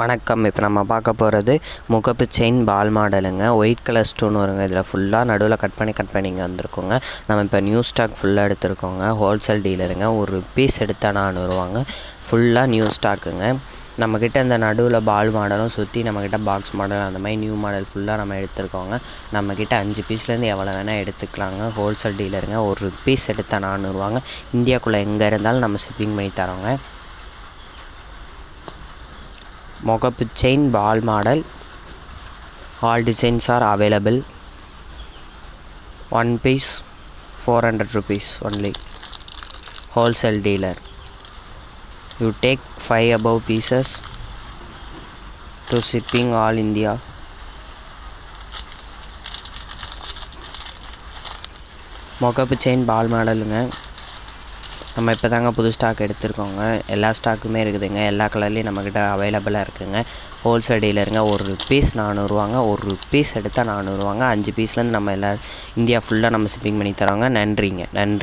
வணக்கம். இப்போ நம்ம பார்க்க போகிறது முகப்பு செயின் பால் மாடலுங்க. ஒயிட் கலர் ஸ்டோன் வருங்க. இதில் ஃபுல்லாக நடுவில் கட் பண்ணி இங்கே வந்திருக்கோங்க. நம்ம இப்போ நியூ ஸ்டாக் ஃபுல்லாக எடுத்துருக்கோங்க. ஹோல்சேல் டீலருங்க. ஒரு பீஸ் எடுத்தால் 400 ரூபாங்க. ஃபுல்லாக நியூ ஸ்டாக்குங்க. நம்மக்கிட்ட இந்த நடுவில் பால் மாடலும் சுற்றி நம்மக்கிட்ட பாக்ஸ் மாடல் அந்த மாதிரி நியூ மாடல் ஃபுல்லாக நம்ம எடுத்துருக்கோங்க. நம்மக்கிட்ட 5 பீஸ்லேருந்து எவ்வளோ வேணால் எடுத்துக்கலாங்க. ஹோல்சேல் டீலருங்க. ஒரு பீஸ் எடுத்தால் 400 ரூபாங்க. இந்தியாவுக்குள்ளே எங்கே இருந்தாலும் நம்ம ஷிப்பிங் பண்ணி தரோங்க. முகப்பு chain ball model, all designs are available. One piece 400 rupees only. Wholesale dealer. You take 5 above pieces to shipping all India. முகப்பு செயின் பால் மாடலுங்க. நம்ம இப்போ தாங்க புது ஸ்டாக் எடுத்துருக்கோங்க. எல்லா ஸ்டாக்குமே இருக்குதுங்க. எல்லா கலர்லேயும் நம்மக்கிட்ட அவைலபிளாக இருக்குதுங்க. ஹோல்சேல் டீலருங்க. ஒரு பீஸ் 400 ரூபாங்க. ஒரு பீஸ் எடுத்தால் 400 ரூபாங்க. 5 பீஸ்லேருந்து நம்ம இந்தியா ஃபுல்லாக நம்ம ஷிப்பிங் பண்ணி தரோங்க. நன்றிங்க. நன்றி.